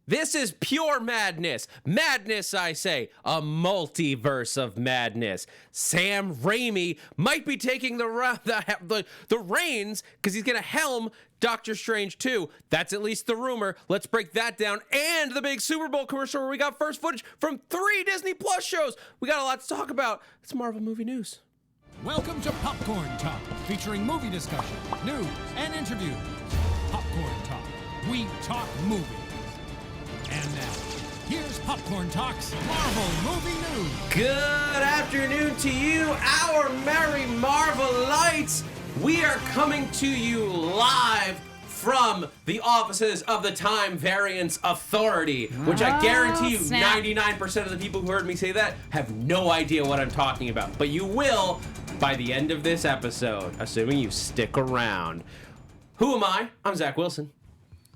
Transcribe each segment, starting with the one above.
This is pure madness. Madness, I say. A multiverse of madness. Sam Raimi might be taking the reins because he's going to helm Doctor Strange 2. That's at least the rumor. Let's break that down. And the big Super Bowl commercial where we got first footage from 3 Disney Plus shows. We got a lot to talk about. It's Marvel movie news. Welcome to Popcorn Talk, featuring movie discussion, news, and interviews. Popcorn Talk. We talk movies. And now, here's Popcorn Talk's Marvel Movie News. Good afternoon to you, our merry Marvelites. We are coming to you live from the offices of the Time Variance Authority, which I guarantee you 99% of the people who heard me say that have no idea what I'm talking about. But you will by the end of this episode, assuming you stick around. Who am I? I'm Zach Wilson.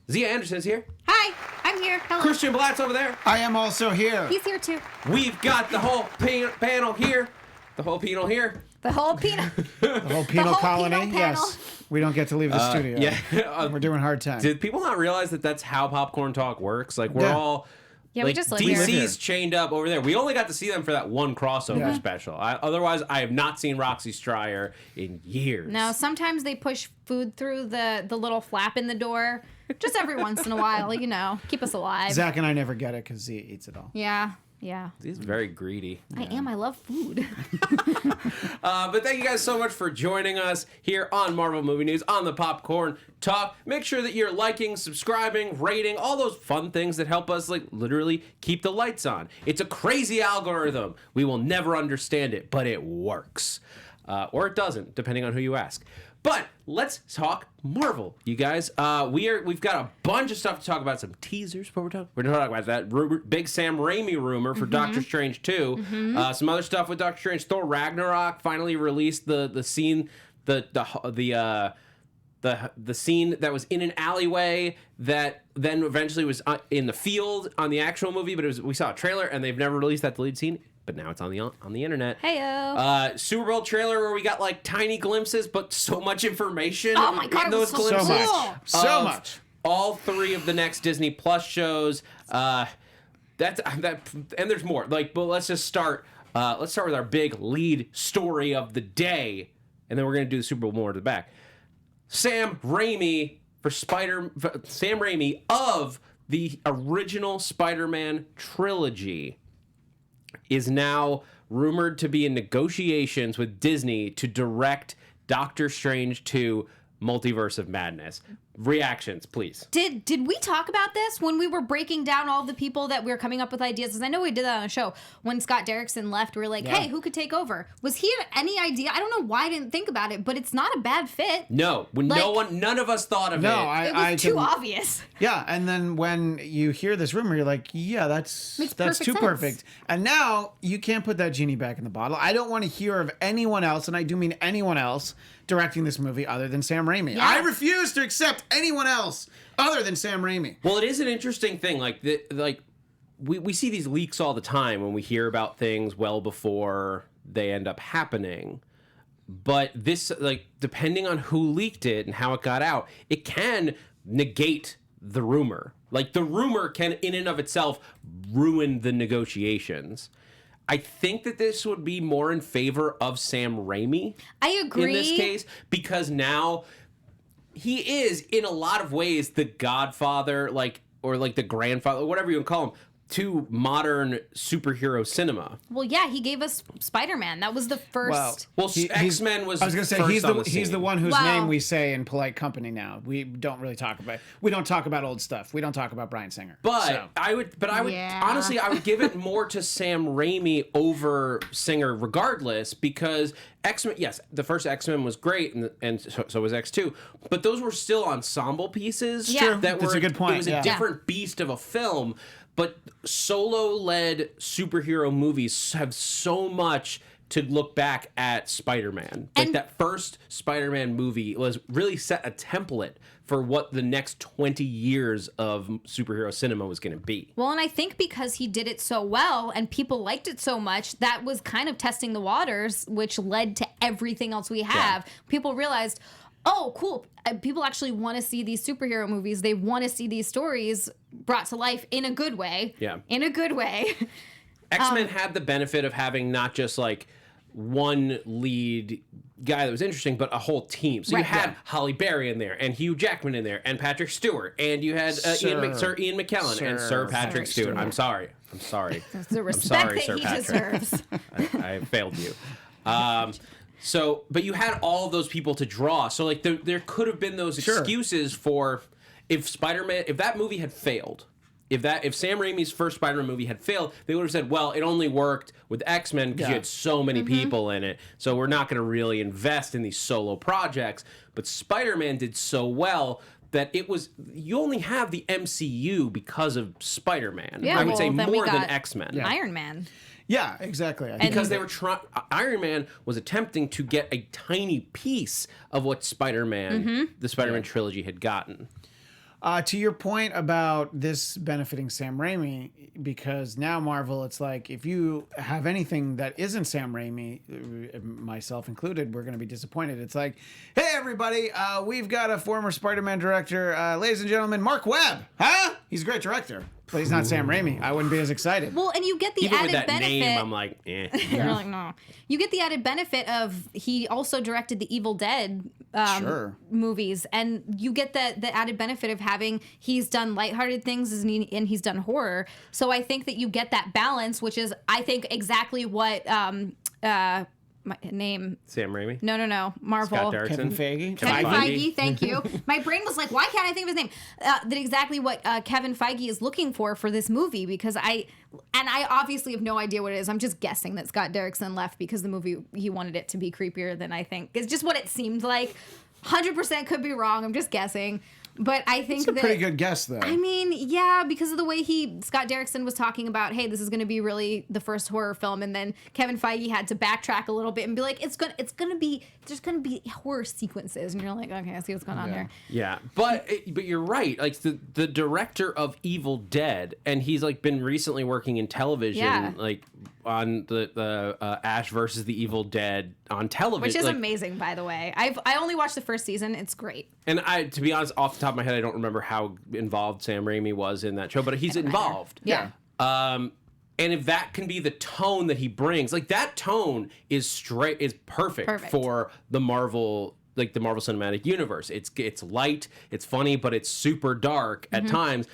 Xia Anderson's here. Hi, I'm here. Hello. Christian Blatt's over there. I am also here. He's here too. We've got the whole panel here. The whole penal here. The whole penal. The whole penal colony. Penal yes. We don't get to leave the studio. Yeah. We're doing hard time. Did people not realize that that's how Popcorn Talk works? Like, we're all... Yeah, like, we just live DC's here. chained up over there. We only got to see them for that one crossover special. Otherwise, I have not seen Roxy Stryer in years. No, sometimes they push food through the little flap in the door. Just every once in a while, you know, keep us alive. Zach and I never get it because he eats it all. Yeah. He's very greedy. I am. I love food. But thank you guys so much for joining us here on Marvel Movie News on the Popcorn Talk. Make sure that you're liking, subscribing, rating, all those fun things that help us, like, literally keep the lights on. It's a crazy algorithm. We will never understand it, but it works. Or it doesn't, depending on who you ask. But let's talk Marvel, you guys. We've got a bunch of stuff to talk about. Some teasers. We're going to talk about that big Sam Raimi rumor for Doctor Strange 2. Some other stuff with Doctor Strange. Thor Ragnarok finally released the scene, the scene that was in an alleyway that then eventually was in the field on the actual movie. But we saw a trailer and they've never released that deleted scene. But now it's on the internet. Heyo. Super Bowl trailer where we got like tiny glimpses, but so much information. Oh my God, in those so glimpses. So much. All 3 of the next Disney Plus shows. And there's more. But let's just start. Let's start with our big lead story of the day, and then we're gonna do the Super Bowl more to the back. Sam Raimi of the original Spider-Man trilogy is now rumored to be in negotiations with Disney to direct Doctor Strange 2 Multiverse of Madness. Reactions, please. Did we talk about this when we were breaking down all the people that we were coming up with ideas? Because I know we did that on the show. When Scott Derrickson left, we were like, hey, who could take over? Was he have any idea? I don't know why I didn't think about it, but it's not a bad fit. No, none of us thought of it. It was too obvious. Yeah, and then when you hear this rumor, you're like, yeah, that's too perfect. And now you can't put that genie back in the bottle. I don't want to hear of anyone else, and I do mean anyone else, directing this movie other than Sam Raimi. Yeah. I refuse to accept anyone else other than Sam Raimi. Well, it is an interesting thing. We see these leaks all the time when we hear about things well before they end up happening. But this, depending on who leaked it and how it got out, it can negate the rumor. Like, the rumor can, in and of itself, ruin the negotiations. I think that this would be more in favor of Sam Raimi. I agree. In this case, because now he is, in a lot of ways, the godfather, or the grandfather, whatever you want to call him, to modern superhero cinema. Well, yeah, he gave us Spider-Man. That was the first. Well, X-Men was. I was going to say he's the one whose name we say in polite company now. We don't really talk about. We don't talk about old stuff. We don't talk about Bryan Singer. But I would honestly, I would give it more to Sam Raimi over Singer, regardless, because X-Men. Yes, the first X-Men was great, and so was X2. But those were still ensemble pieces. Yeah. That's a good point. It was a different beast of a film. But solo-led superhero movies have so much to look back at Spider-Man. Like, that first Spider-Man movie was really set a template for what the next 20 years of superhero cinema was going to be. Well, and I think because he did it so well and people liked it so much, that was kind of testing the waters, which led to everything else we have. Yeah. People realized, oh, cool. People actually want to see these superhero movies. They want to see these stories brought to life in a good way. Yeah. In a good way. X-Men had the benefit of having not just like one lead guy that was interesting, but a whole team. So you had Halle Berry in there, and Hugh Jackman in there, and Patrick Stewart, and you had Sir Ian McKellen and Sir Patrick Stewart. I'm sorry. The respect that he deserves. I failed you. But you had all of those people to draw. So like there could have been those excuses for if Spider-Man, if that movie had failed. If Sam Raimi's first Spider-Man movie had failed, they would have said, well, it only worked with X-Men because you had so many people in it, so we're not going to really invest in these solo projects. But Spider-Man did so well that you only have the MCU because of Spider-Man. Yeah, I would say then more than X-Men. Yeah. Iron Man. Yeah, exactly. Because they were Iron Man was attempting to get a tiny piece of what Spider-Man, the Spider-Man trilogy had gotten. To your point about this benefiting Sam Raimi, because now Marvel, it's like if you have anything that isn't Sam Raimi, myself included, we're going to be disappointed. It's like, hey, everybody, we've got a former Spider-Man director, ladies and gentlemen, Mark Webb. Huh? He's a great director. But he's not Sam Raimi. I wouldn't be as excited. Well, and you get the Even added with that benefit. name, I'm like, eh. You're like, no. You get the added benefit of he also directed the Evil Dead movies, and you get the added benefit of he's done lighthearted things and he's done horror. So I think that you get that balance, which is I think exactly what my name. Sam Raimi? No. Marvel. Scott Derrickson? Kevin Feige. Kevin Feige, thank you. My brain was like, why can't I think of his name? That exactly what Kevin Feige is looking for this movie, because I obviously have no idea what it is. I'm just guessing that Scott Derrickson left because the movie, he wanted it to be creepier than I think. It's just what it seemed like. 100% could be wrong. I'm just guessing. But I think it's a pretty good guess, though. I mean, yeah, because of the way Scott Derrickson was talking about, hey, this is going to be really the first horror film, and then Kevin Feige had to backtrack a little bit and be like, there's gonna be horror sequences, and you're like, okay, I see what's going on here. Yeah, but you're right. Like the director of Evil Dead, and he's like been recently working in television, like on the Ash versus the Evil Dead on television, which is like, amazing, by the way. I only watched the first season. It's great. And to be honest, off the top of my head, I don't remember how involved Sam Raimi was in that show, but he's involved. Yeah. And if that can be the tone that he brings, like that tone is perfect for the Marvel, like the Marvel Cinematic Universe. It's light, it's funny, but it's super dark at times.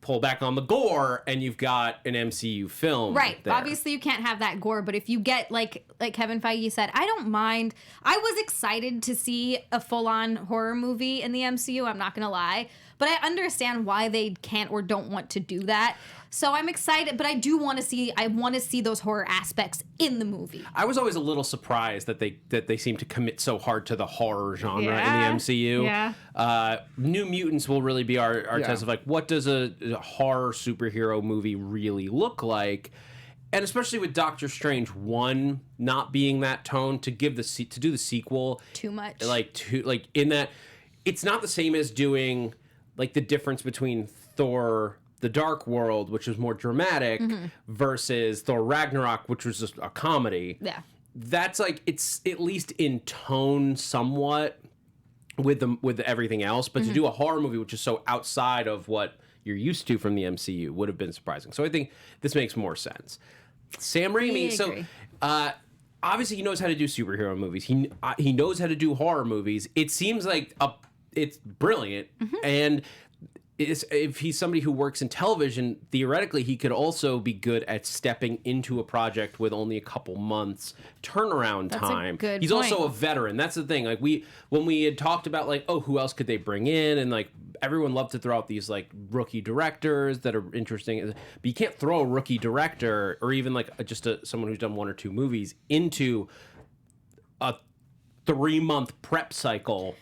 Pull back on the gore, and you've got an MCU film. Right. There. Obviously, you can't have that gore, but if you get, like Kevin Feige said, I don't mind. I was excited to see a full-on horror movie in the MCU, I'm not going to lie. But I understand why they can't or don't want to do that. So I'm excited, but I do want to see those horror aspects in the movie. I was always a little surprised that they seem to commit so hard to the horror genre in the MCU. Yeah. New Mutants will really be our test of like, what does a horror superhero movie really look like? And especially with Doctor Strange 1 not being that tone, to do the sequel Too much. Like in that, it's not the same as doing like the difference between Thor The Dark World, which was more dramatic, versus Thor Ragnarok, which was just a comedy. Yeah. That's like, it's at least in tone somewhat with everything else, but to do a horror movie which is so outside of what you're used to from the MCU would have been surprising. So I think this makes more sense. Sam Raimi, obviously he knows how to do superhero movies. He knows how to do horror movies. It seems like it's brilliant, and if he's somebody who works in television, theoretically he could also be good at stepping into a project with only a couple months turnaround time. He's also a veteran. That's the thing. Like when we had talked about like, oh, who else could they bring in, and like everyone loved to throw out these like rookie directors that are interesting, but you can't throw a rookie director or even like someone who's done one or two movies into a 3-month prep cycle.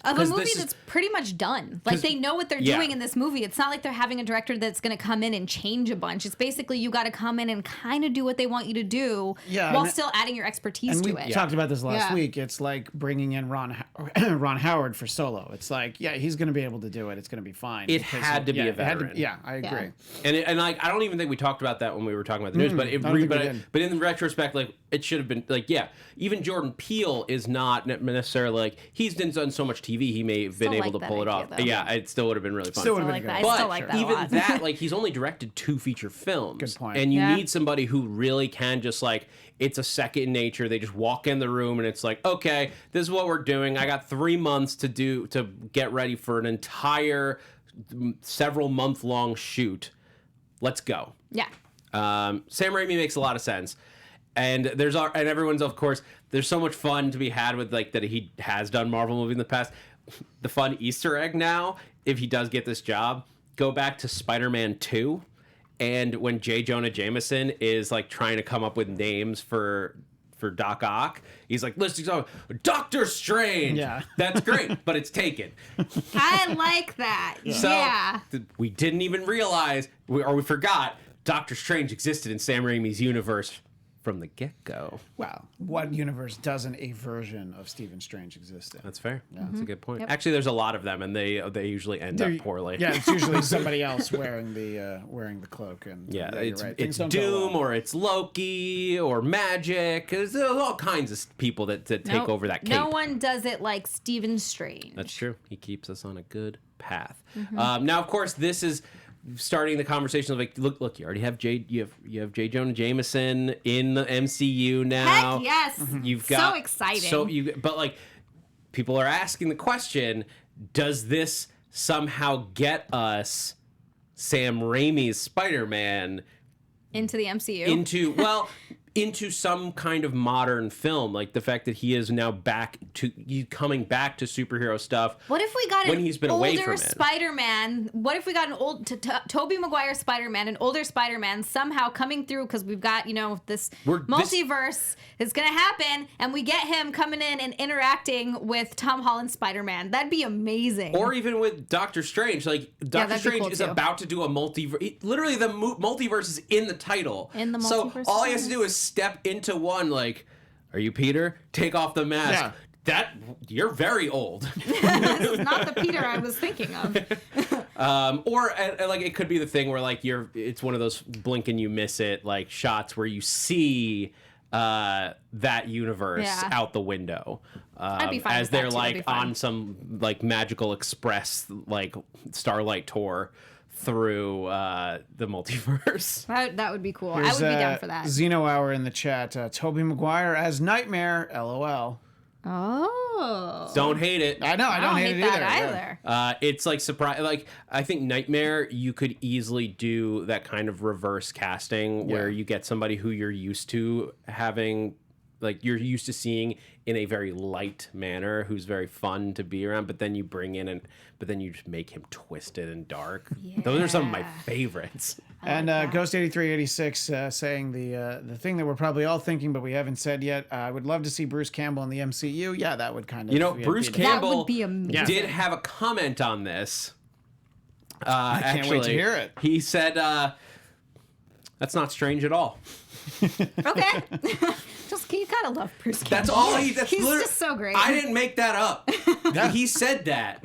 of a movie that's pretty much done. Like, they know what they're doing in this movie. It's not like they're having a director that's going to come in and change a bunch. It's basically you got to come in and kind of do what they want you to do while still adding your expertise to it. We talked about this last week. It's like bringing in Ron Howard for Solo. It's like, he's going to be able to do it. It's going to be fine. It had to be a veteran. I agree. And like, I don't even think we talked about that when we were talking about the news, but in retrospect, like, it should have been like, even Jordan Peele is not necessarily like, he's done so much TV, he may have been able to pull it off. Yeah, it still would have been really fun. Still like that. I still like that. Even that, like, he's only directed 2 feature films. Good point. And you need somebody who really can just like, it's a second nature. They just walk in the room and it's like, okay, this is what we're doing. I got 3 months to get ready for an entire several month long shoot. Let's go. Yeah. Sam Raimi makes a lot of sense. And everyone's, of course, there's so much fun to be had with like that he has done Marvel movies in the past. The fun Easter egg now, if he does get this job, go back to Spider-Man 2, and when J. Jonah Jameson is like trying to come up with names for Doc Ock, he's like listing something, Doctor Strange. Yeah, that's great, but it's taken. I like that. So we didn't even realize, we forgot, Doctor Strange existed in Sam Raimi's universe from the get-go. Wow. What universe doesn't a version of Stephen Strange exist in? That's fair. Yeah. That's a good point. Yep. Actually, there's a lot of them, and they usually end up poorly. Yeah, it's usually somebody else wearing the cloak. And it's Doom, or it's Loki, or Magic. There's all kinds of people that take over that cape. No one does it like Stephen Strange. That's true. He keeps us on a good path. Now, of course, this is starting the conversation of like, look, you already have you have J. Jonah Jameson in the MCU now. Heck yes. You've got so exciting. But like, people are asking the question, does this somehow get us Sam Raimi's Spider-Man into the MCU? Into some kind of modern film, like the fact that he is now coming back to superhero stuff. What if we got when he's been away from it? Spider-Man? What if we got an old Tobey Maguire Spider-Man, an older Spider-Man somehow coming through, because we've got this multiverse is gonna happen, and we get him coming in and interacting with Tom Holland's Spider-Man. That'd be amazing. Or even with Doctor Strange, like Doctor Strange is about to do a multiverse. Literally, the multiverse is in the title. In the So multiverse. all he has to do is step into one, like, are you Peter? Take off the mask. Yeah. You're very old. This is not the Peter I was thinking of. Or like, it could be the thing where like it's one of those blink and you miss it, like shots where you see that universe out the window. I'd be fine as with they're that like on some like magical express like Starlight tour through the multiverse. That would be cool. I would be down for that. Xeno Hour in the chat. Tobey Maguire as Nightmare. LOL. Oh. Don't hate it. I know. I don't hate it that either. It's like surprise. Like, I think Nightmare, you could easily do that kind of reverse casting where you get somebody who you're used to having, like you're used to seeing in a very light manner, who's very fun to be around, but then you bring in but then you just make him twisted and dark. Yeah. Those are some of my favorites. And Ghost8386 saying the thing that we're probably all thinking, but we haven't said yet. I would love to see Bruce Campbell in the MCU. Yeah, that would kind of. Bruce Campbell would be amazing. Did have a comment on this. I can't wait to hear it. He said, "That's not strange at all." Okay. You gotta love Bruce Campbell. That's all he's just so great. I didn't make that up. He said that.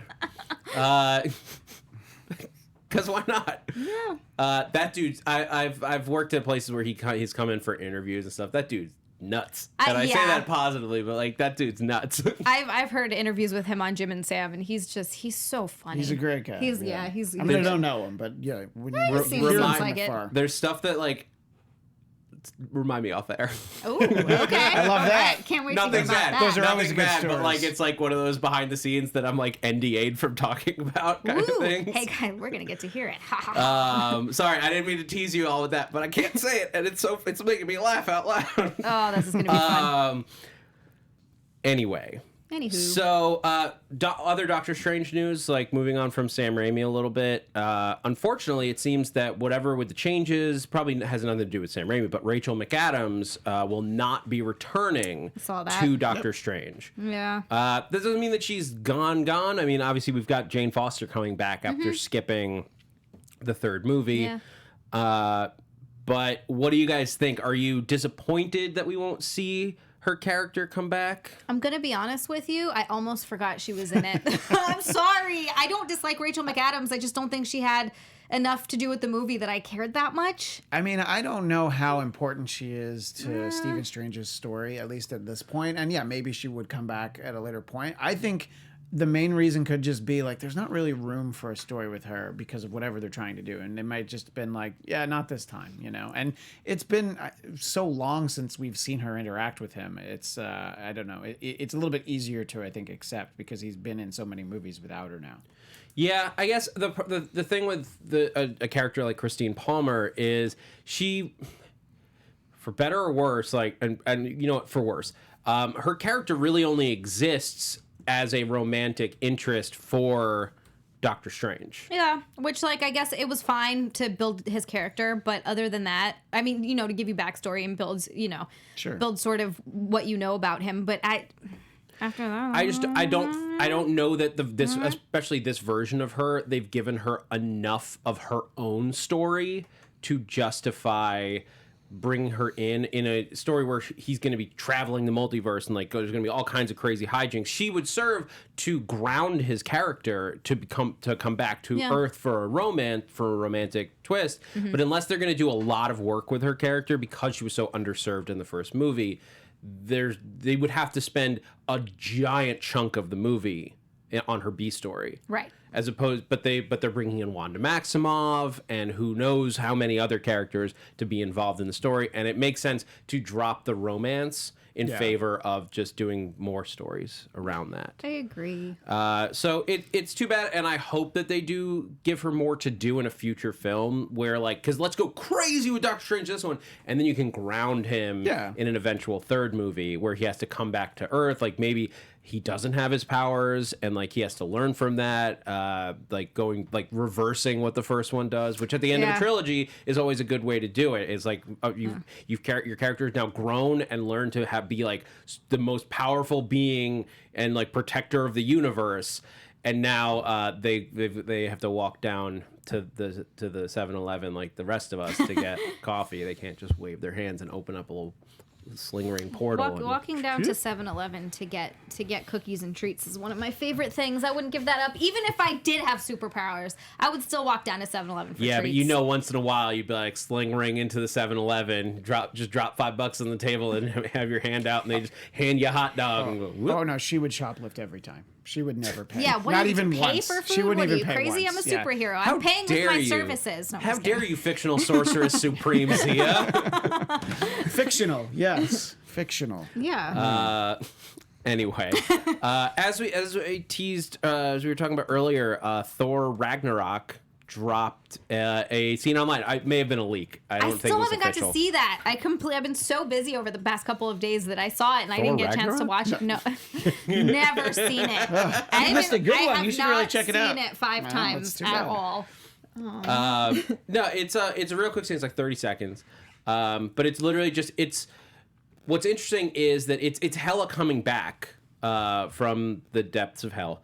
Because why not? Yeah. That dude's. I've worked at places where he's come in for interviews and stuff. That dude's nuts. And I say that positively, but like that dude's nuts. I've heard interviews with him on Jim and Sam, and he's so funny. He's a great guy. He's I mean, I don't know him, but yeah, when you hear him from afar. There's stuff that like. Remind me off air. Oh, okay. I love that. Right. Can't wait Nothing's to hear bad. about Those that. are always good bad, stories. but like it's like one of those behind the scenes that I'm like NDA'd from talking about kind of things. Hey guys, we're gonna get to hear it. Sorry, I didn't mean to tease you all with that, but I can't say it, and it's making me laugh out loud. Oh, this is gonna be fun. Anyway, Anywho. So, other Doctor Strange news, like moving on from Sam Raimi a little bit. Unfortunately, it seems that whatever with the changes probably has nothing to do with Sam Raimi, but Rachel McAdams will not be returning to Doctor Strange. Yeah. That doesn't mean that she's gone. I mean, obviously, we've got Jane Foster coming back after skipping the third movie. Yeah. But what do you guys think? Are you disappointed that we won't see her character come back? I'm going to be honest with you. I almost forgot she was in it. I'm sorry. I don't dislike Rachel McAdams. I just don't think she had enough to do with the movie that I cared that much. I mean, I don't know how important she is to Stephen Strange's story, at least at this point. And yeah, maybe she would come back at a later point. I think the main reason could just be like there's not really room for a story with her because of whatever they're trying to do, and it might just been like, yeah, not this time, you know. And it's been so long since we've seen her interact with him. It's I don't know, it's a little bit easier to, I think, accept because he's been in so many movies without her now. Yeah, I guess the thing with a character like Christine Palmer is she, for better or worse, like and you know what, for worse, her character really only exists as a romantic interest for Doctor Strange. Yeah, which, like, I guess it was fine to build his character, but other than that, I mean, you know, to give you backstory and build, you know, build sort of what you know about him. But after that, I don't know that this, especially this version of her, they've given her enough of her own story to justify bring her in a story where he's going to be traveling the multiverse and like there's going to be all kinds of crazy hijinks. She would serve to ground his character to come back to Earth for a romantic twist. But unless they're going to do a lot of work with her character because she was so underserved in the first movie, they would have to spend a giant chunk of the movie on her B story. Right. As opposed, but they're bringing in Wanda Maximoff and who knows how many other characters to be involved in the story, and it makes sense to drop the romance in favor of just doing more stories around that. I agree. So it's too bad, and I hope that they do give her more to do in a future film where, like, because let's go crazy with Doctor Strange this one, and then you can ground him in an eventual third movie where he has to come back to Earth, like maybe he doesn't have his powers and like he has to learn from that, like going like reversing what the first one does, which at the end of a trilogy is always a good way to do it. It's like your character is now grown and learned to be like the most powerful being and like protector of the universe, and now they have to walk down to the 7-Eleven like the rest of us to get coffee. They can't just wave their hands and open up a little sling ring portal. Walking down to 7-Eleven to get cookies and treats is one of my favorite things. I wouldn't give that up. Even if I did have superpowers, I would still walk down to 7-Eleven for treats. Yeah, but you know, once in a while you'd be like sling ring into the 7-Eleven, drop $5 on the table and have your hand out and they just hand you a hot dog. Oh no, she would shoplift every time. She would never pay. Yeah, what, not you even pay once. For food? She wouldn't what, even pay crazy? once. I'm a superhero. I'm paying with my services. No, How dare you, fictional sorceress supreme, Xia? Fictional, yes. Fictional. Yeah. Anyway, as we teased, as we were talking about earlier, Thor Ragnarok dropped a scene online. It may have been a leak. I don't think it was still haven't got to see that. I've been so busy over the past couple of days that I saw it and I didn't get a chance to watch it. No, never seen it. You missed a good one. You should really check it out. I've not seen it 5 times at all. No, it's a real quick scene. It's like 30 seconds, but it's literally just What's interesting is that it's Hela coming back from the depths of hell.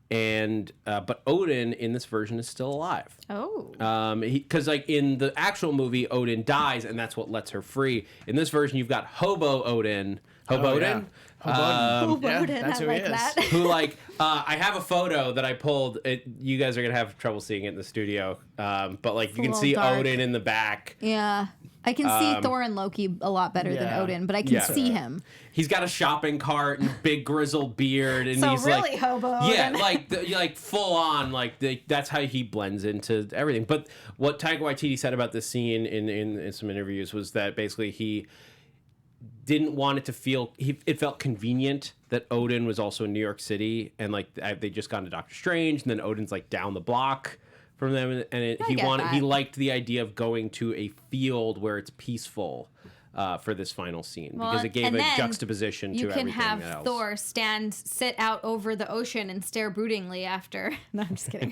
And but Odin in this version is still alive. Oh. Because like in the actual movie, Odin dies, and that's what lets her free. In this version, you've got Hobo Odin. Odin. That's who he is. That. Who like I have a photo that I pulled. You guys are gonna have trouble seeing it in the studio, but like you can see dark. Odin in the back. Yeah. I can see Thor and Loki a lot better than Odin, but I can see him. He's got a shopping cart and big grizzled beard, and so he's really like, hobo. Yeah, Odin. like full on, that's how he blends into everything. But what Taika Waititi said about this scene in some interviews was that basically he didn't want it to feel. It felt convenient that Odin was also in New York City, and like they just got into Doctor Strange, and then Odin's like down the block from them, and he liked the idea of going to a field where it's peaceful, for this final scene because it gave a juxtaposition to everything else. You can have Thor sit out over the ocean and stare broodingly after. No, I'm just kidding.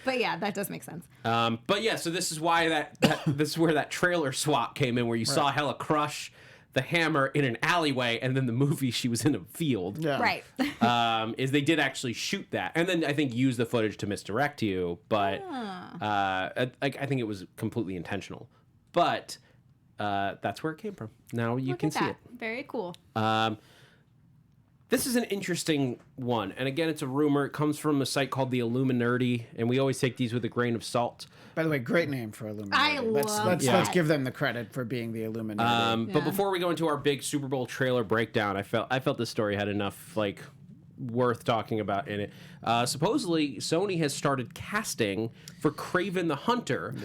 But yeah, that does make sense. But yeah, so this is why this is where that trailer swap came in, where you saw Hela crush the hammer in an alleyway, and then the movie she was in a field. Yeah. Right. Is they did actually shoot that, and then I think use the footage to misdirect you, but I think it was completely intentional. But that's where it came from. Now you can see it. Very cool. This is an interesting one, and again, it's a rumor. It comes from a site called the Illuminati, and we always take these with a grain of salt. By the way, great name for Illuminati. I love that. Let's give them the credit for being the Illuminati. But before we go into our big Super Bowl trailer breakdown, I felt this story had enough worth talking about in it. Supposedly, Sony has started casting for Kraven the Hunter,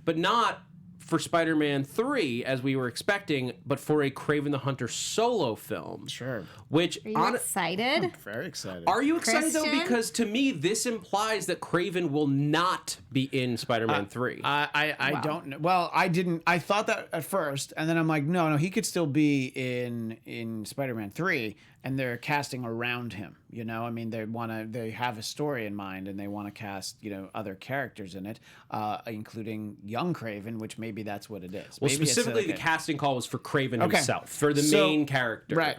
but not for Spider-Man 3, as we were expecting, but for a Kraven the Hunter solo film. Sure. Which, are you excited? I'm very excited. Are you excited, though? Christian? Because to me, this implies that Kraven will not be in Spider-Man 3. I don't know. Well, I didn't. I thought that at first, and then I'm like, no, he could still be in Spider-Man 3, and they're casting around him. You know, I mean, they have a story in mind, and they want to cast, other characters in it, including young Kraven, which maybe that's what it is. Well, maybe specifically, the casting call was for Kraven himself, for the main character. Right.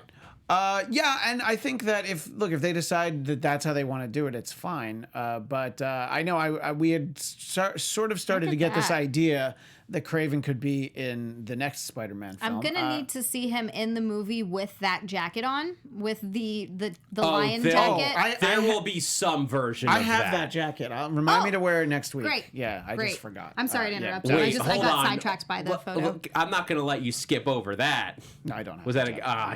Yeah, and I think that if they decide that that's how they want to do it, it's fine. But I know we had sort of started to get this idea that Kraven could be in the next Spider-Man film. I'm gonna need to see him in the movie with that jacket on, with the lion jacket. There will be some version. I have that jacket. Remind me to wear it next week. Great. Yeah, I just forgot. I'm sorry to interrupt. Wait, I got sidetracked by the photo. Look, I'm not gonna let you skip over that. No, I don't. Was that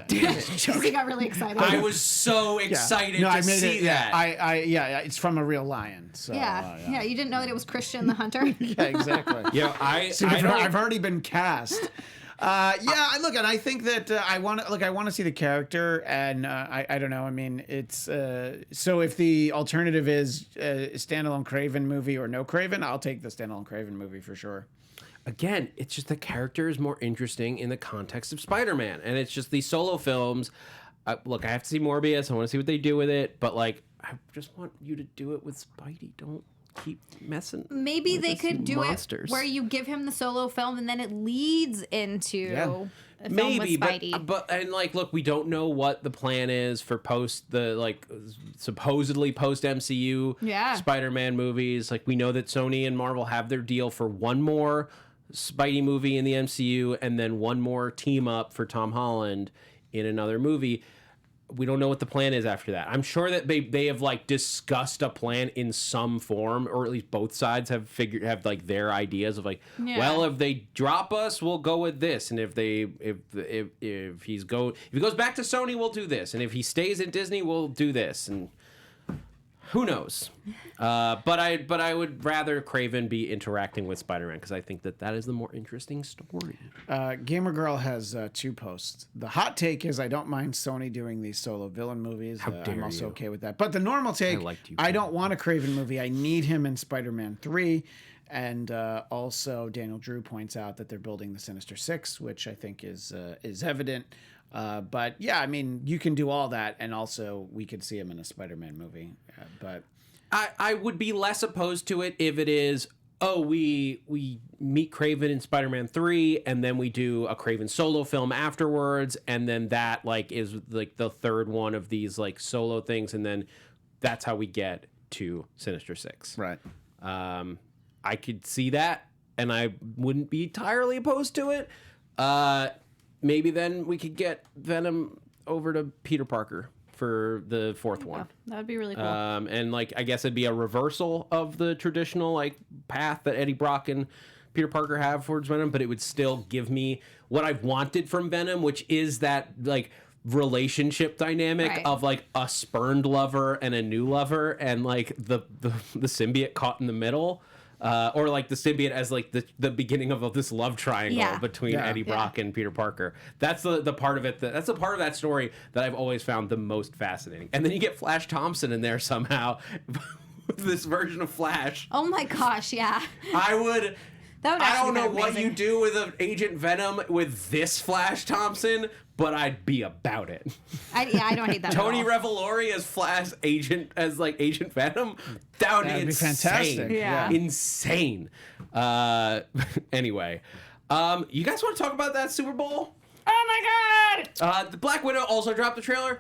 damn it? He got really excited. I was so excited to see that. Yeah, it's from a real lion. So, yeah. You didn't know that it was Christian the Hunter. Yeah, exactly. Yeah, I've already been cast. And I think that I want to see the character, and I don't know. I mean, it's so if the alternative is a standalone Kraven movie or no Kraven, I'll take the standalone Kraven movie for sure. Again, it's just the character is more interesting in the context of Spider-Man, and it's just these solo films. Look, I have to see Morbius. I want to see what they do with it, but I just want you to do it with Spidey. Don't keep messing. Maybe they could do it where you give him the solo film and then it leads into a film with Spidey. But look, we don't know what the plan is for supposedly post MCU Spider-Man movies. We know that Sony and Marvel have their deal for one more Spidey movie in the MCU and then one more team up for Tom Holland in another movie. We don't know what the plan is after that. I'm sure that they have discussed a plan in some form, or at least both sides have their ideas of well, if they drop us, we'll go with this, and if he goes back to Sony, we'll do this, and if he stays at Disney, we'll do this, and who knows? But I would rather Kraven be interacting with Spider-Man because I think that is the more interesting story. Gamer Girl has 2 posts. The hot take is I don't mind Sony doing these solo villain movies. I'm also okay with that. But the normal take, I don't want a Kraven movie. I need him in Spider-Man 3. And also Daniel Drew points out that they're building the Sinister Six, which I think is evident. But yeah, I mean, you can do all that, and also we could see him in a Spider-Man movie. But I would be less opposed to it if it is, we meet Kraven in Spider-Man 3, and then we do a Kraven solo film afterwards, and then that is the third one of these solo things, and then that's how we get to Sinister Six. Right. I could see that, and I wouldn't be entirely opposed to it. Maybe then we could get Venom over to Peter Parker for the 4th one. That would be really cool. And I guess it'd be a reversal of the traditional path that Eddie Brock and Peter Parker have towards Venom, but it would still give me what I've wanted from Venom, which is that relationship dynamic of a spurned lover and a new lover, and the symbiote caught in the middle. Or the symbiote as the beginning of this love triangle between Eddie Brock and Peter Parker. That's the part of it. That's the part of that story that I've always found the most fascinating. And then you get Flash Thompson in there somehow, this version of Flash. Oh my gosh, yeah. I would That would I actually don't be know what amazing. you do with an Agent Venom with this Flash Thompson, but I'd be about it. I don't hate that. Tony at all. Revolori as Flash Agent Agent Venom. That would be That'd be insane. fantastic. Yeah. Insane. Anyway, you guys want to talk about that Super Bowl? Oh my god! The Black Widow also dropped the trailer.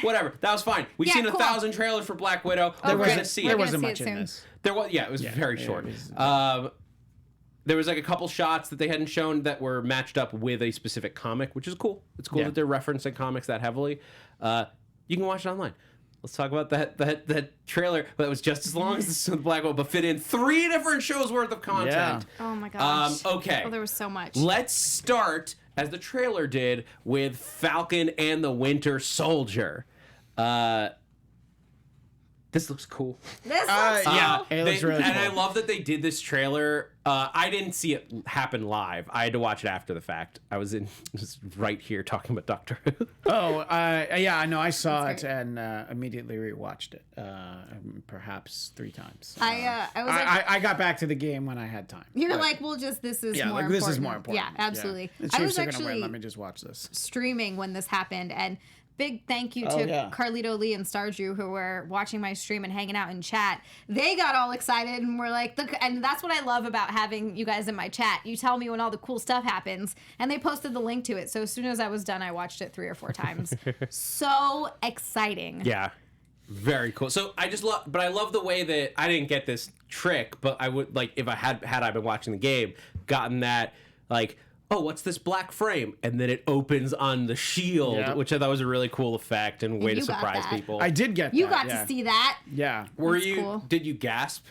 Whatever, that was fine. We've seen cool. 1,000 trailers for Black Widow. We're gonna see There it. wasn't see much it in soon. this. There was, it was very short. There was like a couple shots that they hadn't shown that were matched up with a specific comic, which is cool. It's cool Yeah. that they're referencing comics that heavily. You can watch it online. Let's talk about that trailer that was just as long as the Black Widow, but fit in 3 different shows worth of content. Oh my gosh. Okay. Oh, there was so much. Let's start, as the trailer did, with Falcon and the Winter Soldier. This looks cool. This looks Yeah, so... it looks really And cool. I love that they did this trailer. I didn't see it happen live. I had to watch it after the fact. I was just right here talking about Doctor Who. Yeah, I know. I saw That's it and immediately rewatched it, perhaps 3 times. I was like, I got back to the game when I had time. you're But, like, well, just this is yeah, more like important. this is more important. Yeah, absolutely. The I Chiefs was are gonna win. actually Let me just watch this. streaming when this happened, and big thank you to Oh, yeah. Carlito Lee and Starju who were watching my stream and hanging out in chat. They got all excited and were like, and that's what I love about having you guys in my chat. You tell me when all the cool stuff happens, and they posted the link to it. So as soon as I was done, I watched it 3 or 4 times. So exciting. Yeah. Very cool. So I just love, but I love the way that I didn't get this trick, but I would like if I had I been watching the game, gotten that like, oh, what's this black frame? And then it opens on the shield, Yeah. which I thought was a really cool effect and way to you got surprise that. people. I did get You that, got yeah. to see that. Yeah. Were That's you? cool. Did you gasp?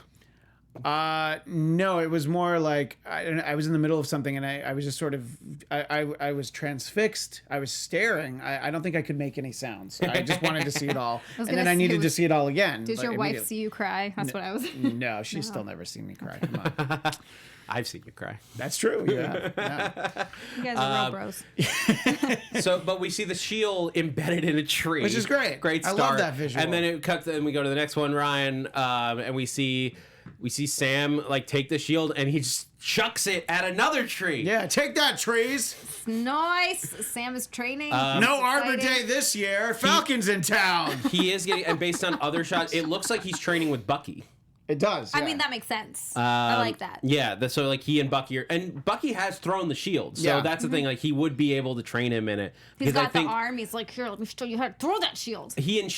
No, it was more like I was in the middle of something and I was just sort of I was transfixed. I was staring. I don't think I could make any sounds. I just wanted to see it all, and gonna then I say, needed to see it all again. Did like, your wife immediately. see you cry? That's what I was. No, she's still never seen me cry. Come on, I've seen you cry. that's true. Yeah. You guys are real bros. So, but we see the shield embedded in a tree, Which is great. Great I start. love that visual. And then it cuts, and we go to the next one, Ryan, and we see Sam like take the shield, and he just chucks it at another tree. Yeah, take that, trees. Nice. Sam is training. No Arbor exciting. Day this year. Falcon's in town. He is getting, and based on other shots, it looks like he's training with Bucky. It does. I yeah. mean, that makes sense. I like that. Yeah, so like he and Bucky are, and Bucky has thrown the shield, so Yeah. that's the thing. Like he would be able to train him in it. He's because I got think the arm. He's like, here, let me show you how to throw that shield. he and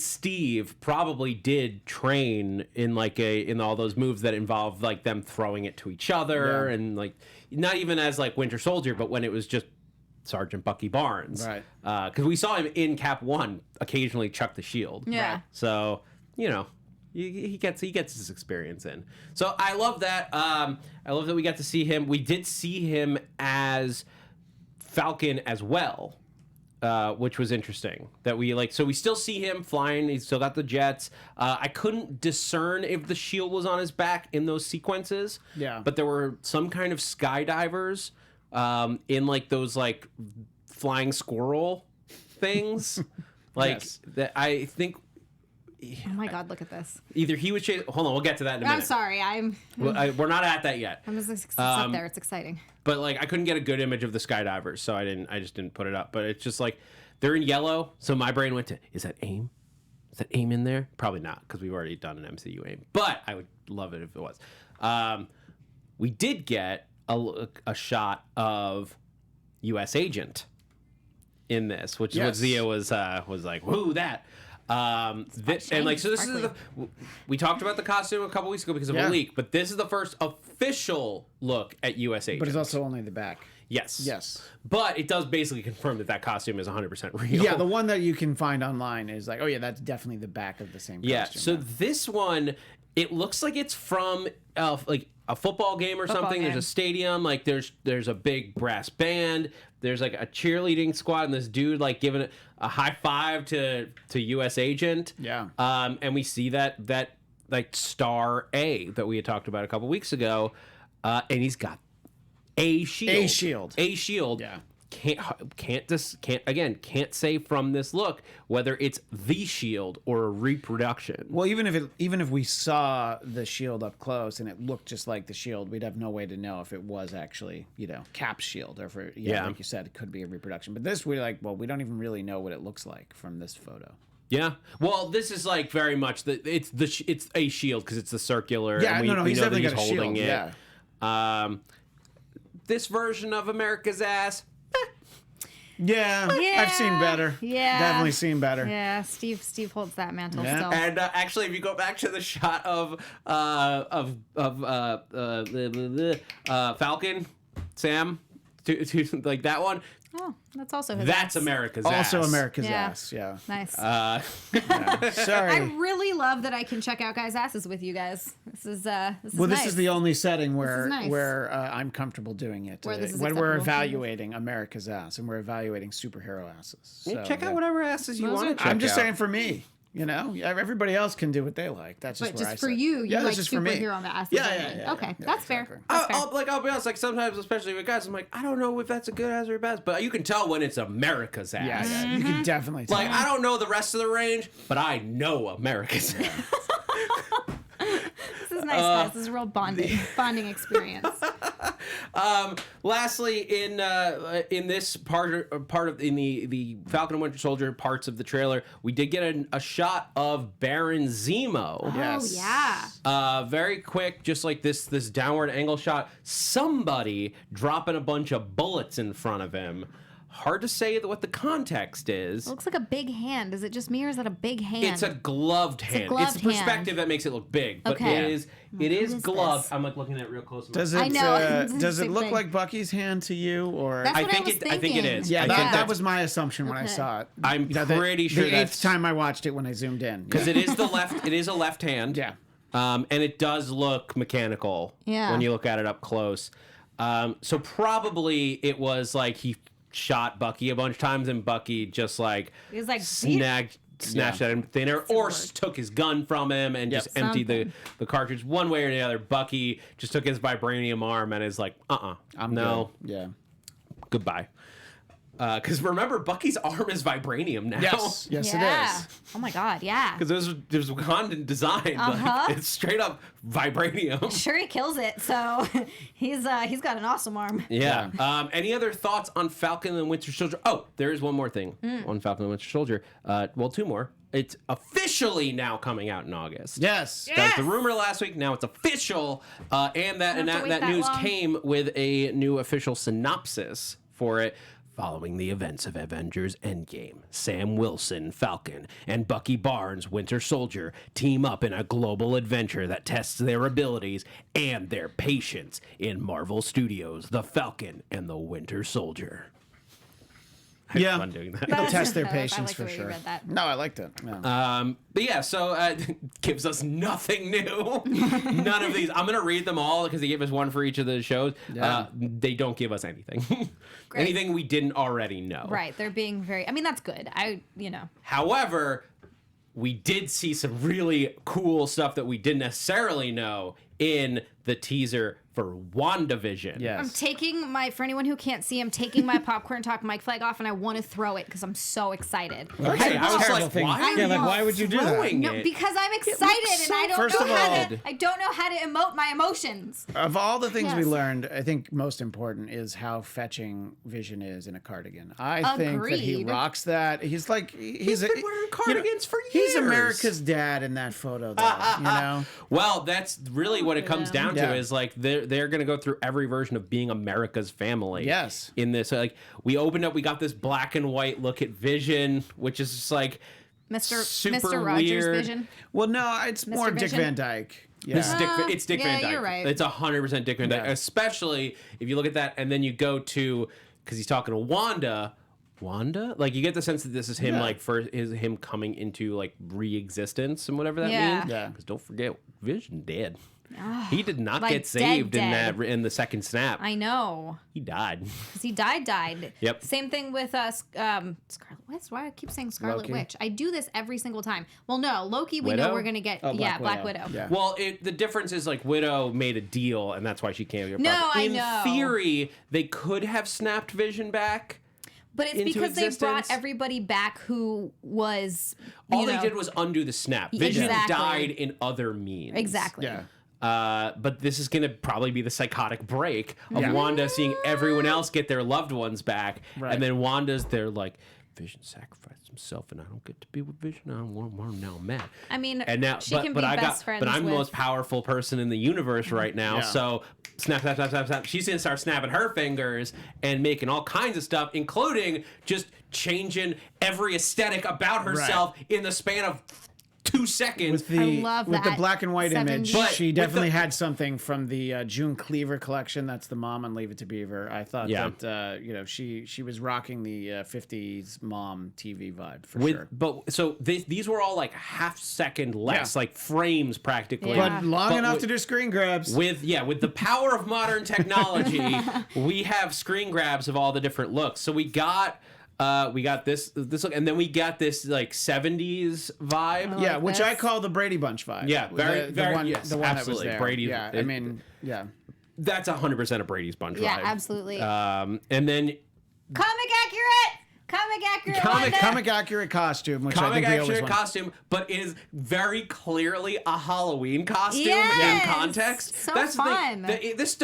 Steve probably did train in like in all those moves that involve like them throwing it to each other Yeah. and like not even as like Winter Soldier, but when it was just Sergeant Bucky Barnes, Right. Because we saw him in Cap 1 occasionally chuck the shield. Yeah. Right. So he gets his experience in. So I love that. I love that we got to see him. We did see him as Falcon as well, which was interesting. That we like. So we still see him flying. He's still got the jets. I couldn't discern if the shield was on his back in those sequences. Yeah. But there were some kind of skydivers in like those like flying squirrel things. Like Yes. that. I think. Oh my God, look at this. Either he was chasing. Hold on, we'll get to that in a minute. I'm sorry. We're not at that yet. I'm just it's up there. It's exciting. But like, I couldn't get a good image of the skydivers, so I just didn't put it up. But it's just like they're in yellow, so my brain went to, is that AIM? Is that AIM in there? Probably not, because we've already done an MCU AIM. But I would love it if it was. We did get a shot of U.S. Agent in this, which Yes. is what Xia was like, woo, that. And like, so this is we talked about the costume a couple weeks ago because of a Yeah. leak, but this is the first official look at U.S. Agent. But it's also only the back. Yes. Yes. But it does basically confirm that costume is 100% real. Yeah, the one that you can find online is like, oh yeah, that's definitely the back of the same Yeah. costume. So this one, it looks like it's from like a football game or something. game. There's a stadium. Like there's a big brass band. There's like a cheerleading squad, and this dude like giving a high five to U.S. Agent. Yeah. And we see that like star A that we had talked about a couple weeks ago, and he's got a shield. A shield. A shield. Yeah. can't say from this look whether it's the Shield or a reproduction. Well, even if we saw the Shield up close and it looked just like the Shield, we'd have no way to know if it was actually, Cap's Shield, or if like you said, it could be a reproduction. But this, we're like, well, we don't even really know what it looks like from this photo. Yeah. Well, this is like very much it's a shield because it's the circular. Yeah, and he's know that definitely he's got a holding shield. it. Yeah. This version of America's ass. Yeah, I've seen better. Yeah, definitely seen better. Yeah, Steve holds that mantle Yeah. still. And actually, if you go back to the shot of Falcon, Sam, to like that one. Oh, that's also his That's ass. America's ass. Also America's Yeah. ass. Yeah. Nice. Sorry. I really love that I can check out guys' asses with you guys. This is nice. This is the only setting where nice. I'm comfortable doing it. Where this is when we're acceptable. evaluating America's ass and we're evaluating superhero asses. So, Check out whatever asses you Those want are- to check I'm just out. saying for me. Everybody else can do what they like. That's just But where I just for sit. you yeah, like that's just for me. superhero asses. Yeah, only. yeah. Okay, Yeah, that's fair. exactly. That's fair. I'll be honest, like sometimes, especially with guys, I'm like, I don't know if that's a good ass or a bad ass, but you can tell when it's America's ass. Yeah, Mm-hmm. you can definitely tell. Like, I don't know the rest of the range, but I know America's ass. This is nice, guys. This is a real bonding experience. Lastly, in this part of the Falcon and Winter Soldier parts of the trailer, we did get a shot of Baron Zemo. Yes. Oh yeah. Very quick, just like this downward angle shot. Somebody dropping a bunch of bullets in front of him. Hard to say what the context is. It looks like a big hand. Is it just me or is that a big hand? It's a gloved hand. gloved It's the perspective that makes it look big, but Okay. it is is gloved. this? I'm like looking at it real close. Does I it? know. Does it Same look thing. like Bucky's hand to you, or? That's I what think was I think it thinking. is. Yeah, I that, think that was my assumption when I Okay. saw it. I'm pretty sure the that's eighth time I watched it when I zoomed in. because it is the left. It is a left hand. Yeah. And it does look mechanical. Yeah. When you look at it up close. So probably it was like he shot Bucky a bunch of times, and Bucky just like He was like, snatched at him thinner, or word. took his gun from him and just emptied Something. the cartridge one way or the other. Bucky just took his vibranium arm and is like, I'm no, good. Yeah. goodbye. Because remember, Bucky's arm is vibranium now. Yes. Yes, yeah. it is. Oh my god, yeah. Because there's Wakandan design. Like, it's straight up vibranium. Sure, he kills it. So he's got an awesome arm. Yeah. Any other thoughts on Falcon and Winter Soldier? Oh, there is one more thing on Falcon and Winter Soldier. Well, two more. It's officially now coming out in August. Yes. That was the rumor last week. Now it's official. And have to wait that that news long. came with a new official synopsis for it. Following the events of Avengers Endgame, Sam Wilson, Falcon, and Bucky Barnes, Winter Soldier, team up in a global adventure that tests their abilities and their patience in Marvel Studios' The Falcon and the Winter Soldier. I had Yeah. fun doing that. They'll test their I like patience the for way you sure. read that. No, I liked it. Yeah. But yeah, so gives us nothing new. None of these. I'm going to read them all because they gave us one for each of the shows. Yeah. They don't give us anything. Great. Anything we didn't already know. Right, they're being very. I mean, that's good. However, we did see some really cool stuff that we didn't necessarily know in the teaser for WandaVision. Yes. I'm taking for anyone who can't see, I'm taking my popcorn talk mic flag off, and I want to throw it because I'm so excited. Okay, I was Terrible like, thing. why? Yeah, are like, you why would you do that? throwing No, it? because I'm excited and I don't First know of how all- to. I don't know how to emote my emotions. Of all the things we Yes. learned, I think most important is how fetching Vision is in a cardigan. I think that he Agreed. rocks that. He's like he's been wearing cardigans for He's years. America's dad in that photo, though. You know. Well, that's really what it comes down to Yeah. is like they're going to go through every version of being America's family. Yes. In this, like we opened up, we got this black and white look at Vision, which is just like super Mr. Rogers weird. Vision. Well, no, it's more Dick Vision? Van Dyke. Yeah. This is it's Dick yeah, Van Dyke. you're right. It's 100% Dick Van Dyke, Yeah. especially if you look at that and then you go to because he's talking to Wanda, like you get the sense that this is him Yeah. like him coming into like re-existence and whatever that Yeah. means. Yeah. Because don't forget, Vision dead. He did not Like get saved dead. in the second snap. I know. He died. Because he died. Yep. Same thing with Scarlet Witch. Why do I keep saying Scarlet Loki. Witch? I do this every single time. Well, no, Loki. We Widow? know we're gonna get. Oh, Black Widow. Yeah. Well, the difference is like Widow made a deal, and that's why she can't be a No, part. I In know. theory, they could have snapped Vision back, But it's into because existence. they brought everybody back who was. All they did was undo the snap. Vision Exactly. died in other means. Exactly. Yeah. But this is going to probably be the psychotic break of Wanda seeing everyone else get their loved ones back. Right. And then Wanda's there like, Vision sacrificed himself and I don't get to be with Vision. I don't want him now. I'm mad. I mean, and now, she can be best friends But I'm the with- most powerful person in the universe right now. Yeah. So snap, snap, snap, snap, snap. She's going to start snapping her fingers and making all kinds of stuff, including just changing every aesthetic about herself in the span of 2 seconds. With the, I love with the that. black and white 70s. image, But she with definitely the- had something from the June Cleaver collection. That's the mom on Leave It to Beaver. I thought Yeah. that she was rocking the 50s mom TV vibe for With sure. but so these were all like half second less, like frames practically. Yeah. But long But enough with- to do screen grabs. With the power of modern technology, we have screen grabs of all the different looks. So we got this look, and then we got this like 70s vibe. yeah, like which this. I call the Brady Bunch vibe. Yeah, very, the very one, yes, the one absolutely. that was there. Brady. Yeah, I mean, yeah. That's 100% a Brady's Bunch Yeah, vibe. absolutely. And then Comic accurate. Comic accurate costume, which I comic think we always accurate want. costume, but is very clearly a Halloween costume Yes! in context. So That's fun. The thing. This